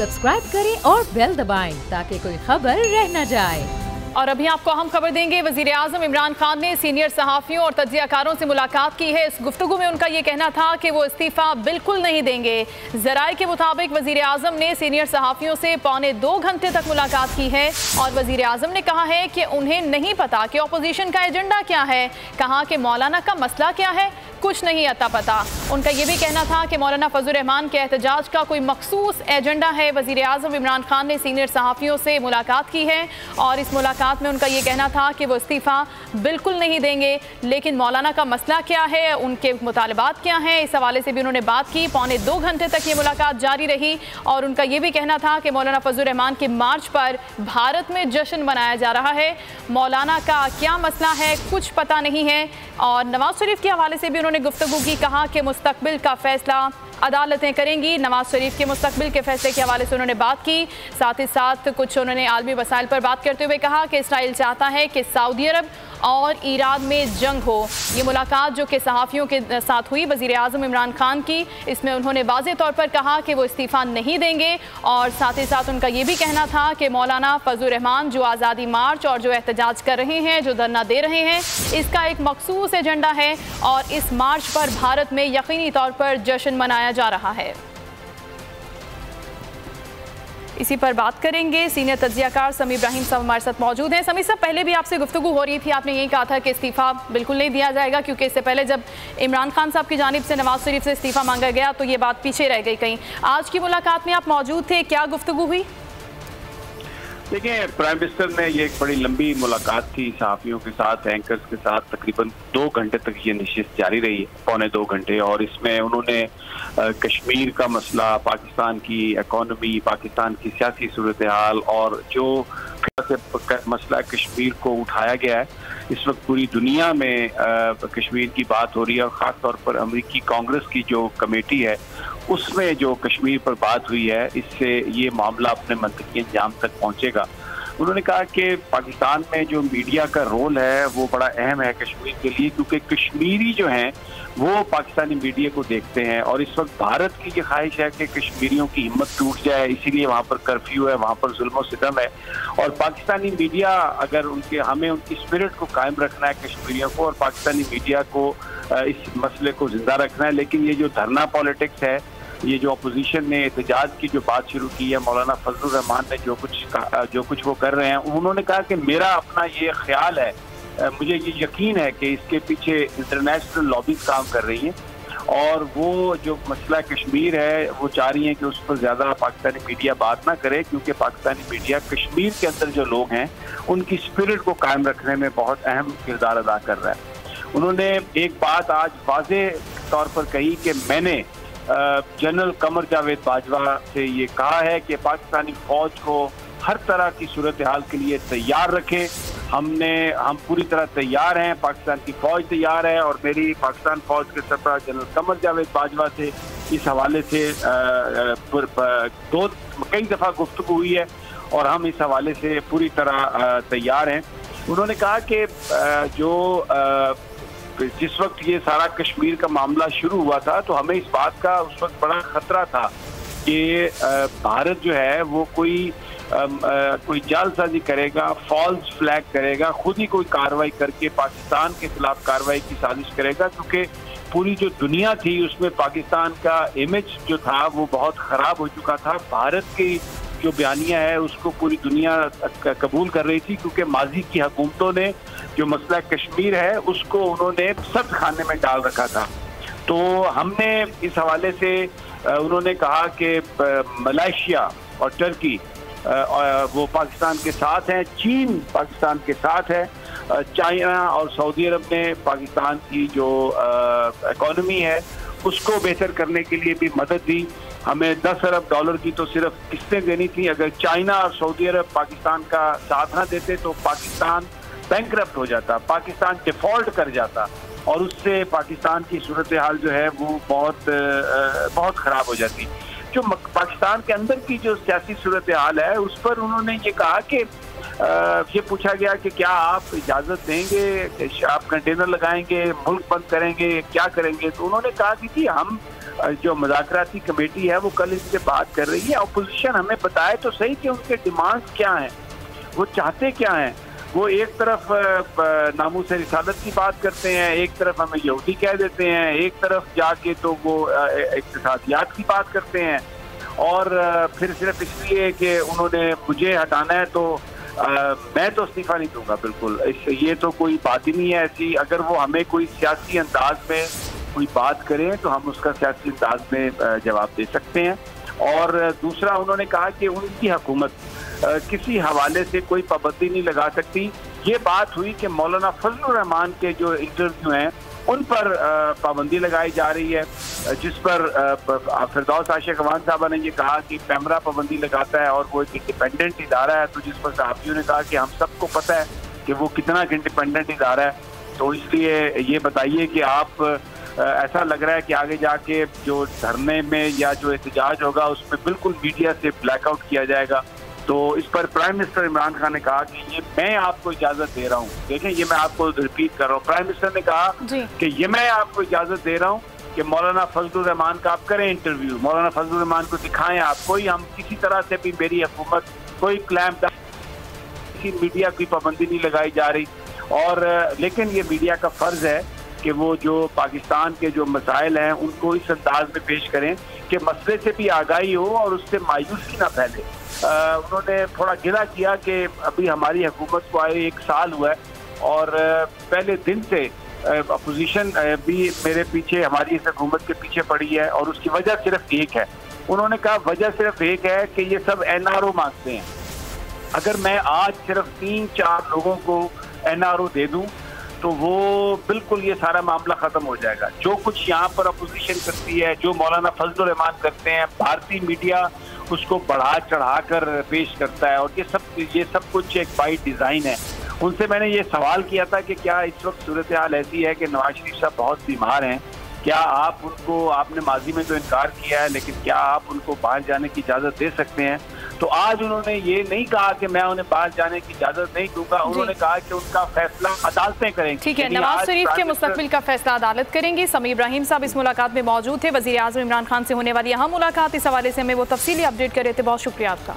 Subscribe करें और bell दबाएं ताकि कोई खबर रह न जाए। और अभी आपको हम खबर देंगे, वजीर आजम इमरान खान ने सीनियर सहाफ़ियों और तज्ज़ियाकारों से मुलाकात की है। इस गुफ्तगू में उनका ये कहना था कि वो इस्तीफ़ा बिल्कुल नहीं देंगे। ज़राए के मुताबिक वजीर आजम ने सीनियर सहाफ़ियों से 2.25 घंटे तक मुलाकात की है और वजीर आजम ने कहा है कि उन्हें नहीं पता कि अपोजिशन का एजेंडा क्या है। कहा कि मौलाना का मसला क्या है, कुछ नहीं अता पता। उनका यह भी कहना था कि मौलाना फजलुर रहमान के एहतजाज का कोई मखसूस एजेंडा है। वजीर आजम इमरान खान ने सीनियर सहाफ़ियों से मुलाकात की है और इस मुलाकात में उनका ये कहना था कि वो इस्तीफ़ा बिल्कुल नहीं देंगे, लेकिन मौलाना का मसला क्या है, उनके मुतालबात क्या हैं, इस हवाले से भी उन्होंने बात की। 2.25 घंटे तक ये मुलाकात जारी रही और उनका ये भी कहना था कि मौलाना फजलुर रहमान के मार्च पर भारत में जश्न मनाया जा रहा है। मौलाना का क्या मसला है कुछ पता नहीं है। और नवाज शरीफ के हवाले से भी उन्होंने गुफ्तगू की, कहा कि मुस्तकबिल का फैसला अदालतें करेंगी। नवाज शरीफ के मुस्तकबिल के फैसले के हवाले से उन्होंने बात की। साथ ही साथ कुछ उन्होंने आलमी वसाइल पर बात करते हुए कहा कि इसराइल चाहता है कि सऊदी अरब और ईरान में जंग हो। ये मुलाकात जो कि सहाफ़ियों के साथ हुई वज़ीर आज़म इमरान खान की, इसमें उन्होंने वाज़ेह तौर पर कहा कि वो इस्तीफ़ा नहीं देंगे और साथ ही साथ उनका ये भी कहना था कि मौलाना फजलुर रहमान जो आज़ादी मार्च और जो एहतजाज कर रहे हैं, जो धरना दे रहे हैं, इसका एक मखसूस एजेंडा है और इस मार्च पर भारत में यकीनी तौर पर जश्न मनाया जा रहा है। इसी पर बात करेंगे। सीनियर तज्ज़ियाकार समी इब्राहिम साहब हमारे साथ मौजूद हैं। समी साहब, पहले भी आपसे गुफ्तगू हो रही थी, आपने यही कहा था कि इस्तीफ़ा बिल्कुल नहीं दिया जाएगा, क्योंकि इससे पहले जब इमरान खान साहब की जानिब से नवाज शरीफ से इस्तीफ़ा मांगा गया तो ये बात पीछे रह गई कहीं। आज की मुलाकात में आप मौजूद थे, क्या गुफ्तगू हुई? देखिए, प्राइम मिनिस्टर ने ये एक बड़ी लंबी मुलाकात थी सहाफ़ियों के साथ, एंकर्स के साथ। तकरीबन 2 घंटे तक ये नशिस्त जारी रही, 2.25 घंटे। और इसमें उन्होंने कश्मीर का मसला, पाकिस्तान की इकॉनमी, पाकिस्तान की सियासी सूरत हाल और जो मसला कश्मीर को उठाया गया है, इस वक्त पूरी दुनिया में कश्मीर की बात हो रही है और ख़ास तौर पर अमेरिकी कांग्रेस की जो कमेटी है उसमें जो कश्मीर पर बात हुई है, इससे ये मामला अपने मंतकी अंजाम तक पहुंचेगा। उन्होंने कहा कि पाकिस्तान में जो मीडिया का रोल है वो बड़ा अहम है कश्मीर के लिए, क्योंकि कश्मीरी जो हैं वो पाकिस्तानी मीडिया को देखते हैं और इस वक्त भारत की ये ख्वाहिश है कि कश्मीरियों की हिम्मत टूट जाए, इसीलिए वहाँ पर कर्फ्यू है, वहाँ पर जुल्म सितम है। और पाकिस्तानी मीडिया अगर हमें उनकी स्पिरिट को कायम रखना है कश्मीरियों को, और पाकिस्तानी मीडिया को इस मसले को जिंदा रखना है। लेकिन ये जो धरना पॉलिटिक्स है, ये जो अपोजिशन ने एहतजाज की जो बात शुरू की है, मौलाना फजलुर रहमान ने जो कुछ वो कर रहे हैं, उन्होंने कहा कि मेरा अपना ये ख्याल है, मुझे ये यकीन है कि इसके पीछे इंटरनेशनल लॉबीज काम कर रही हैं और वो जो मसला कश्मीर है वो चाह रही हैं कि उस पर ज़्यादा पाकिस्तानी मीडिया बात ना करे, क्योंकि पाकिस्तानी मीडिया कश्मीर के अंदर जो लोग हैं उनकी स्पिरिट को कायम रखने में बहुत अहम किरदार अदा कर रहा है। उन्होंने एक बात आज वाज़ेह तौर पर कही कि मैंने जनरल कमर जावेद बाजवा से ये कहा है कि पाकिस्तानी फौज को हर तरह की सूरत हाल के लिए तैयार रखें। हम पूरी तरह तैयार हैं, पाकिस्तान की फौज तैयार है। और मेरी पाकिस्तान फौज के सरबराह जनरल कमर जावेद बाजवा से इस हवाले से कई दफ़ा गुफ्तगू हुई है और हम इस हवाले से पूरी तरह तैयार हैं। उन्होंने कहा कि जिस वक्त ये सारा कश्मीर का मामला शुरू हुआ था तो हमें इस बात का उस वक्त बड़ा खतरा था कि भारत जो है वो कोई जालसाजी करेगा, फॉल्स फ्लैग करेगा, खुद ही कोई कार्रवाई करके पाकिस्तान के खिलाफ कार्रवाई की साजिश करेगा, क्योंकि पूरी जो दुनिया थी उसमें पाकिस्तान का इमेज जो था वो बहुत ख़राब हो चुका था। भारत की जो बयानिया है उसको पूरी दुनिया कबूल कर रही थी, क्योंकि माजी की हुकूमतों ने जो मसला कश्मीर है उसको उन्होंने सख्त खाने में डाल रखा था। तो हमने इस हवाले से उन्होंने कहा कि मलेशिया और टर्की वो पाकिस्तान के साथ हैं, चीन पाकिस्तान के साथ है, चाइना और सऊदी अरब ने पाकिस्तान की जो इकॉनमी है उसको बेहतर करने के लिए भी मदद दी। हमें $10 अरब की तो सिर्फ किस्तें देनी थी। अगर चाइना और सऊदी अरब पाकिस्तान का साथ ना देते तो पाकिस्तान बैंकरप्ट हो जाता, पाकिस्तान डिफॉल्ट कर जाता और उससे पाकिस्तान की सूरत हाल जो है वो बहुत ख़राब हो जाती। जो पाकिस्तान के अंदर की जो सियासी सूरत हाल है उस पर उन्होंने ये कहा कि ये पूछा गया कि क्या आप इजाज़त देंगे, आप कंटेनर लगाएंगे, मुल्क बंद करेंगे, क्या करेंगे? तो उन्होंने कहा कि जी हम जो मुज़ाकराती कमेटी है वो कल इससे बात कर रही है। अपोजिशन हमें बताए तो सही कि उनके डिमांड्स क्या हैं, वो चाहते क्या हैं। वो एक तरफ नामूस रिसालत की बात करते हैं, एक तरफ हमें यहूदी कह देते हैं, एक तरफ जाके तो वो इक़्तिसादियात की बात करते हैं, और फिर सिर्फ इसलिए कि उन्होंने मुझे हटाना है तो मैं तो इस्तीफा नहीं दूंगा। बिल्कुल ये तो कोई बात ही नहीं है ऐसी। अगर वो हमें कोई सियासी अंदाज में कोई बात करें तो हम उसका सियासी अंदाज में जवाब दे सकते हैं। और दूसरा, उन्होंने कहा कि उनकी हुकूमत किसी हवाले से कोई पाबंदी नहीं लगा सकती। ये बात हुई कि मौलाना फजलुर रहमान के जो इंटरव्यू हैं उन पर पाबंदी लगाई जा रही है, जिस पर फिरदौस आशिक अवान साहबा ने ये कहा कि पैमरा पाबंदी लगाता है और वो एक इंडिपेंडेंट इदारा है। तो जिस पर सहाफ़ियों ने कहा कि हम सबको पता है कि वो कितना इंडिपेंडेंट इदारा है, तो इसलिए ये बताइए कि आप ऐसा लग रहा है कि आगे जाके जो धरने में या जो एहतजाज होगा उसमें बिल्कुल मीडिया से ब्लैकआउट किया जाएगा। तो इस पर प्राइम मिनिस्टर इमरान खान ने कहा कि ये मैं आपको इजाजत दे रहा हूँ। देखें, ये मैं आपको रिपीट कर रहा हूँ। प्राइम मिनिस्टर ने कहा कि ये मैं आपको इजाजत दे रहा हूँ कि मौलाना फजलुर रहमान का आप करें इंटरव्यू, मौलाना फजलुर रहमान को दिखाएं आप। कोई हम किसी तरह से भी मेरी हुकूमत कोई क्लैम्प, किसी मीडिया की पाबंदी नहीं लगाई जा रही। और लेकिन ये मीडिया का फर्ज है कि वो जो पाकिस्तान के जो मसाइल हैं उनको इस अंदाज में पेश करें कि मसले से भी आगाही हो और उससे मायूसी ना फैले। उन्होंने थोड़ा गिला किया कि अभी हमारी हुकूमत को आए 1 साल हुआ है और पहले दिन से अपोजिशन भी मेरे पीछे, हमारी इस हुकूमत के पीछे पड़ी है, और उसकी वजह सिर्फ एक है। उन्होंने कहा वजह सिर्फ एक है कि ये सब NRO मांगते हैं। अगर मैं आज सिर्फ 3-4 लोगों को NRO दे दूं तो वो बिल्कुल ये सारा मामला खत्म हो जाएगा। जो कुछ यहाँ पर अपोजिशन करती है, जो मौलाना फजलुर रहमान करते हैं, भारतीय मीडिया उसको बढ़ा चढ़ा कर पेश करता है, और ये सब कुछ एक बाई डिज़ाइन है। उनसे मैंने ये सवाल किया था कि क्या इस वक्त सूरत हाल ऐसी है कि नवाज शरीफ साहब बहुत बीमार हैं, क्या आप उनको, आपने माजी में तो इनकार किया है, लेकिन क्या आप उनको बाहर जाने की इजाज़त दे सकते हैं? तो आज उन्होंने ये नहीं कहा कि मैं उन्हें बाहर जाने की इजाज़त नहीं दूंगा। उन्होंने कहा कि उनका फैसला अदालतें करेंगी। ठीक है, नवाज शरीफ के मुस्तकबिल का फैसला अदालत करेंगी। समी इब्राहिम साहब इस मुलाकात में मौजूद थे। वज़ीर आज़म इमरान खान से होने वाली अहम मुलाकात, इस हवाले से हमें वो तफसीली अपडेट कर रहे थे। बहुत शुक्रिया आपका।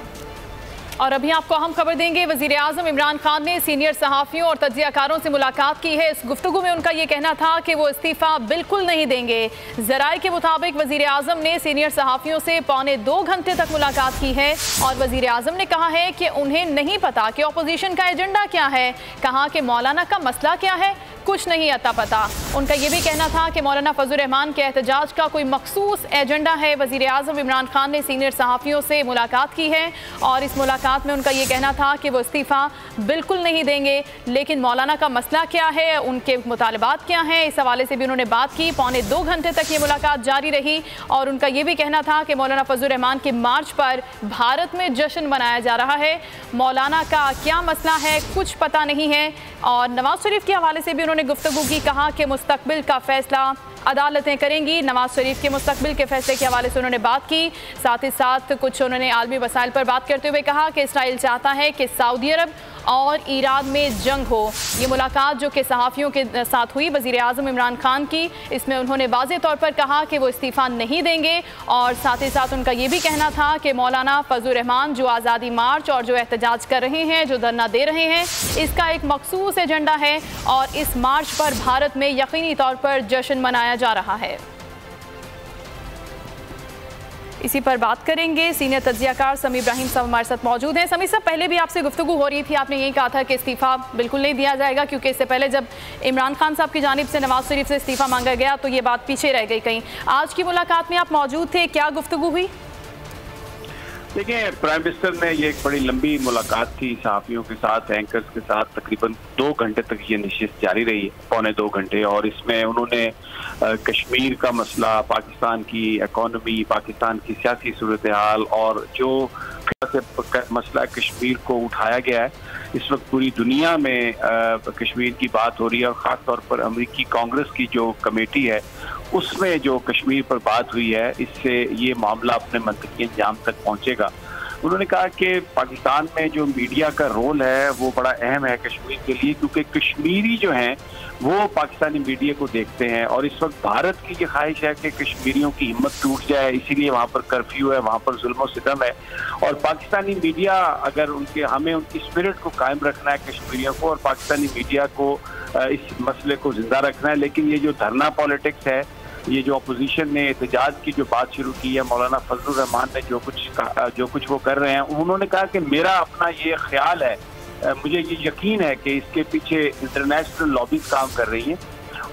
और अभी आपको अहम खबर देंगे। वज़ीर आज़म इमरान खान ने सीनियर सहाफ़ियों और तज्ज़ियाकारों से मुलाकात की है। इस गुफ्तगू में उनका ये कहना था कि वो इस्तीफ़ा बिल्कुल नहीं देंगे। ज़राए के मुताबिक वज़ीर आज़म ने सीनियर सहाफ़ियों से 2.25 घंटे तक मुलाकात की है और वज़ीर आज़म ने कहा है कि उन्हें नहीं पता कि अपोजिशन का एजेंडा क्या है। कहा कि मौलाना का मसला क्या है, कुछ नहीं अता पता। उनका यह भी कहना था कि मौलाना फजलुर रहमान के एहतजाज का कोई मखसूस एजेंडा है। वज़ीर आज़म इमरान खान ने सीनियर सहाफ़ियों से मुलाकात की है और इस मुलाकात में उनका ये कहना था कि वो इस्तीफ़ा बिल्कुल नहीं देंगे, लेकिन मौलाना का मसला क्या है, उनके मुतालबात क्या हैं, इस हवाले से भी उन्होंने बात की। 2.25 घंटे तक ये मुलाकात जारी रही और उनका ये भी कहना था कि मौलाना फजलुर रहमान के मार्च पर भारत में जश्न मनाया जा रहा है। मौलाना का क्या मसला है कुछ पता नहीं है। और नवाज शरीफ के हवाले से भी उन्होंने गुफ्तगू की, कहा कि मुस्तकबिल का फैसला अदालतें करेंगी। नवाज शरीफ के मुस्तकबिल के फैसले के हवाले से उन्होंने बात की। साथ ही साथ कुछ उन्होंने आलमी वसाइल पर बात करते हुए कहा कि इसराइल चाहता है कि सऊदी अरब और ईरान में जंग हो। ये मुलाकात जो कि सहाफ़ियों के साथ हुई वज़ीर आज़म इमरान खान की, इसमें उन्होंने वाज़ेह तौर पर कहा कि वो इस्तीफ़ा नहीं देंगे और साथ ही साथ उनका ये भी कहना था कि मौलाना फजलुर रहमान जो आज़ादी मार्च और जो एहतजाज कर रहे हैं, जो धरना दे रहे हैं, इसका एक मखसूस एजेंडा है और इस मार्च पर भारत में यकीनी तौर पर जश्न मनाया जा रहा है। इसी पर बात करेंगे। सीनियर तज्ज़ियाकार समी इब्राहिम साहब हमारे साथ मौजूद हैं। समी साहब, पहले भी आपसे गुफ्तगू हो रही थी, आपने यही कहा था कि इस्तीफ़ा बिल्कुल नहीं दिया जाएगा, क्योंकि इससे पहले जब इमरान खान साहब की जानिब से नवाज शरीफ से इस्तीफ़ा मांगा गया तो ये बात पीछे रह गई कहीं। आज की मुलाकात में आप मौजूद थे, क्या गुफ्तगू हुई? देखिए, प्राइम मिनिस्टर ने ये एक बड़ी लंबी मुलाकात थी सहाफ़ियों के साथ, एंकर्स के साथ। तकरीबन 2 घंटे तक ये नशिस्त जारी रही, 2.25 घंटे। और इसमें उन्होंने कश्मीर का मसला, पाकिस्तान की इकॉनमी, पाकिस्तान की सियासी सूरत हाल और जो मसला कश्मीर को उठाया गया है, इस वक्त पूरी दुनिया में कश्मीर की बात हो रही है और ख़ास तौर पर अमेरिकी कांग्रेस की जो कमेटी है उसमें जो कश्मीर पर बात हुई है, इससे ये मामला अपने मंतकी अंजाम तक पहुँचेगा। उन्होंने कहा कि पाकिस्तान में जो मीडिया का रोल है वो बड़ा अहम है कश्मीर के लिए, क्योंकि कश्मीरी जो हैं वो पाकिस्तानी मीडिया को देखते हैं और इस वक्त भारत की ये ख्वाहिश है कि कश्मीरियों की हिम्मत टूट जाए, इसीलिए वहाँ पर कर्फ्यू है, वहाँ पर जुल्म सितम है। और पाकिस्तानी मीडिया अगर हमें उनकी स्पिरिट को कायम रखना है कश्मीरियों को, और पाकिस्तानी मीडिया को इस मसले को जिंदा रखना है। लेकिन ये जो धरना पॉलिटिक्स है, ये जो अपोजिशन ने एहतजाज की जो बात शुरू की है, मौलाना फजलुर रहमान ने जो कुछ वो कर रहे हैं, उन्होंने कहा कि मेरा अपना ये ख्याल है, मुझे ये यकीन है कि इसके पीछे इंटरनेशनल लॉबीज काम कर रही हैं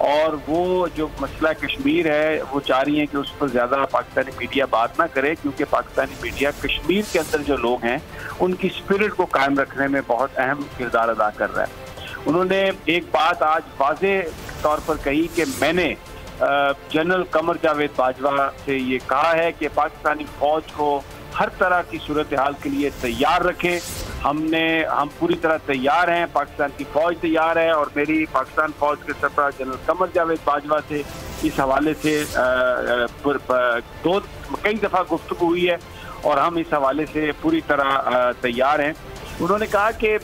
और वो जो मसला कश्मीर है वो चाह रही हैं कि उस पर ज़्यादा पाकिस्तानी मीडिया बात ना करे, क्योंकि पाकिस्तानी मीडिया कश्मीर के अंदर जो लोग हैं उनकी स्पिरिट को कायम रखने में बहुत अहम किरदार अदा कर रहा है। उन्होंने एक बात आज वाज़ेह तौर पर कही कि मैंने जनरल कमर जावेद बाजवा से ये कहा है कि पाकिस्तानी फ़ौज को हर तरह की सूरत हाल के लिए तैयार रखें। हम पूरी तरह तैयार हैं, पाकिस्तान की फ़ौज तैयार है। और मेरी पाकिस्तान फ़ौज के सरबराह जनरल कमर जावेद बाजवा से इस हवाले से कई दफ़ा गुफ्तगू हुई है और हम इस हवाले से पूरी तरह तैयार हैं। उन्होंने कहा कि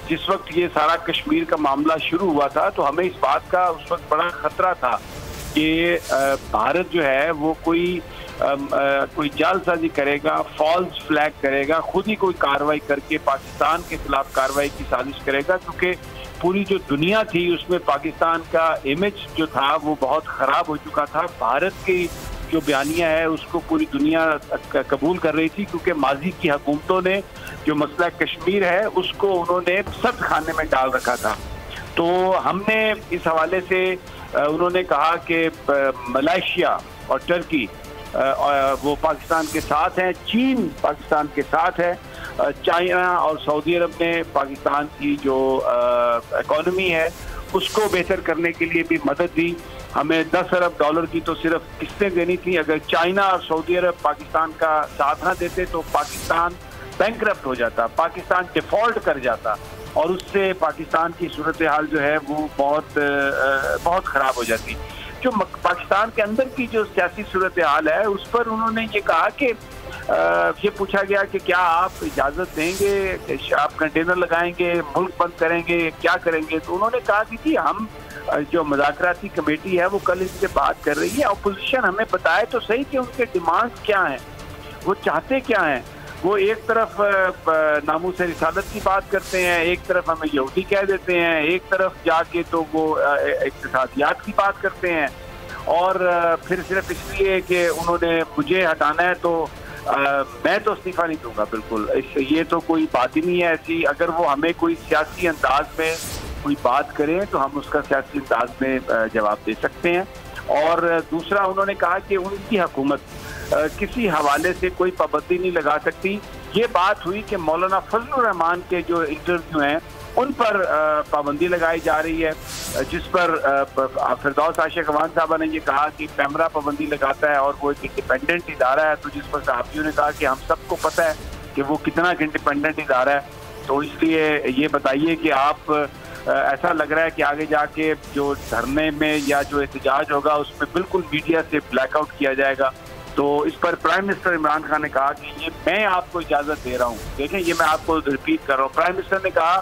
जिस वक्त ये सारा कश्मीर का मामला शुरू हुआ था तो हमें इस बात का उस वक्त बड़ा खतरा था कि भारत जो है वो कोई जालसाजी करेगा, फॉल्स फ्लैग करेगा, खुद ही कोई कार्रवाई करके पाकिस्तान के खिलाफ कार्रवाई की साजिश करेगा, क्योंकि पूरी जो दुनिया थी उसमें पाकिस्तान का इमेज जो था वो बहुत ख़राब हो चुका था। भारत की जो बयानिया है उसको पूरी दुनिया कबूल कर रही थी, क्योंकि माजी की हुकूमतों ने जो मसला कश्मीर है उसको उन्होंने सख्त खाने में डाल रखा था। तो हमने इस हवाले से उन्होंने कहा कि मलेशिया और टर्की वो पाकिस्तान के साथ हैं, चीन पाकिस्तान के साथ है, चाइना और सऊदी अरब ने पाकिस्तान की जो इकॉनमी है उसको बेहतर करने के लिए भी मदद दी। हमें $10 अरब की तो सिर्फ किस्तें देनी थी। अगर चाइना और सऊदी अरब पाकिस्तान का साथ ना देते तो पाकिस्तान बैंकरप्ट हो जाता, पाकिस्तान डिफॉल्ट कर जाता और उससे पाकिस्तान की सूरत हाल जो है वो बहुत ख़राब हो जाती। जो पाकिस्तान के अंदर की जो सियासी सूरत हाल है उस पर उन्होंने ये कहा कि ये पूछा गया कि क्या आप इजाज़त देंगे, आप कंटेनर लगाएंगे, मुल्क बंद करेंगे, क्या करेंगे? तो उन्होंने कहा कि जी हम जो मुज़ाकराती कमेटी है वो कल इससे बात कर रही है, अपोजिशन हमें बताए तो सही कि उनके डिमांड्स क्या हैं, वो चाहते क्या हैं। वो एक तरफ नामूस रिसालत की बात करते हैं, एक तरफ हमें यहूदी कह देते हैं, एक तरफ जाके तो वो इक़्तिसादियात की बात करते हैं और फिर सिर्फ इसलिए कि उन्होंने मुझे हटाना है तो मैं तो इस्तीफ़ा नहीं दूंगा। बिल्कुल ये तो कोई बात ही नहीं है ऐसी। अगर वो हमें कोई सियासी अंदाज में कोई बात करें तो हम उसका सियासी अंदाज में जवाब दे सकते हैं। और दूसरा उन्होंने कहा कि उनकी हुकूमत किसी हवाले से कोई पाबंदी नहीं लगा सकती। ये बात हुई कि मौलाना फजलुर रहमान के जो इंटरव्यू हैं उन पर पाबंदी लगाई जा रही है, जिस पर फिरदौस आशिक अवान साहबा ने ये कहा कि पैमरा पाबंदी लगाता है और वो एक इंडिपेंडेंट इदारा है। तो जिस पर सहाफ़ियों ने कहा कि हम सबको पता है कि वो कितना इंडिपेंडेंट इदारा है, तो इसलिए ये बताइए कि आप ऐसा लग रहा है कि आगे जाके जो धरने में या जो एहतजाज होगा उसमें बिल्कुल मीडिया से ब्लैकआउट किया जाएगा। तो इस पर प्राइम मिनिस्टर इमरान खान ने कहा कि ये मैं आपको इजाज़त दे रहा हूँ। देखें, ये मैं आपको रिपीट कर रहा हूँ। प्राइम मिनिस्टर ने कहा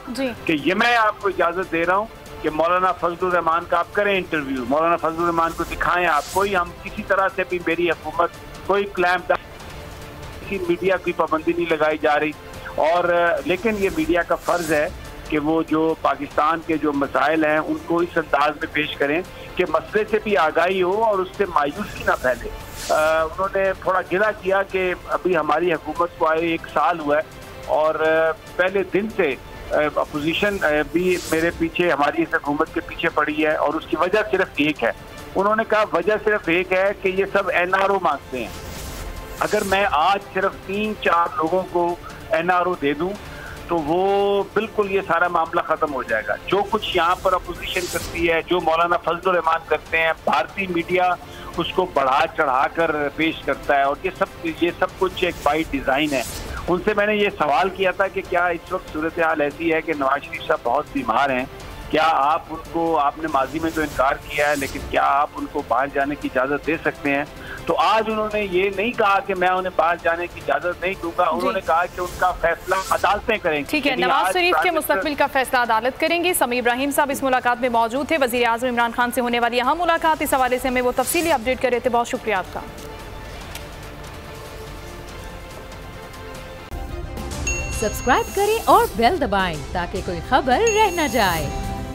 कि ये मैं आपको इजाज़त दे रहा हूँ कि मौलाना फजलुर रहमान का आप करें इंटरव्यू, मौलाना फजलुर रहमान को दिखाएं आप। कोई हम किसी तरह से भी मेरी हुकूमत कोई क्लैम्प किसी मीडिया की पाबंदी नहीं लगाई जा रही। और लेकिन ये मीडिया का फ़र्ज़ है कि वो जो पाकिस्तान के जो मसाइल हैं उनको इस अंदाज में पेश करें कि मसले से भी आगाही हो और उससे मायूसी ना फैले। उन्होंने थोड़ा गिला किया कि अभी हमारी हुकूमत को आए 1 साल हुआ है और पहले दिन से अपोजिशन भी मेरे पीछे, हमारी इस हुकूमत के पीछे पड़ी है और उसकी वजह सिर्फ एक है। उन्होंने कहा वजह सिर्फ एक है कि ये सब NRO मांगते हैं। अगर मैं आज सिर्फ 3-4 लोगों को NRO दे दूं तो वो बिल्कुल ये सारा मामला ख़त्म हो जाएगा। जो कुछ यहाँ पर अपोजिशन करती है, जो मौलाना फजलुर रहमान करते हैं, भारतीय मीडिया उसको बढ़ा चढ़ा कर पेश करता है और ये सब कुछ एक बाई डिज़ाइन है। उनसे मैंने ये सवाल किया था कि क्या इस वक्त सूरत हाल ऐसी है कि नवाज शरीफ साहब बहुत बीमार हैं, क्या आप उनको, आपने माजी में तो इनकार किया है, लेकिन क्या आप उनको बाहर जाने की इजाज़त दे सकते हैं? तो आज उन्होंने ये नहीं कहा कि मैं उन्हें बाहर जाने की इजाजत नहीं दूंगा, उन्होंने कहा कि उनका फैसला अदालतें करेंगी। ठीक है, नवाज शरीफ के मुस्तकबिल का फैसला अदालत करेंगी। समी इब्राहिम साहब इस मुलाकात में मौजूद थे। वज़ीर आज़म इमरान खान से होने वाली अहम मुलाकात, इस हवाले से हमें वो तफसीली अपडेट कर रहे थे। बहुत शुक्रिया आपका। सब्सक्राइब करें और बेल दबाएं ताकि कोई खबर रह न जाए।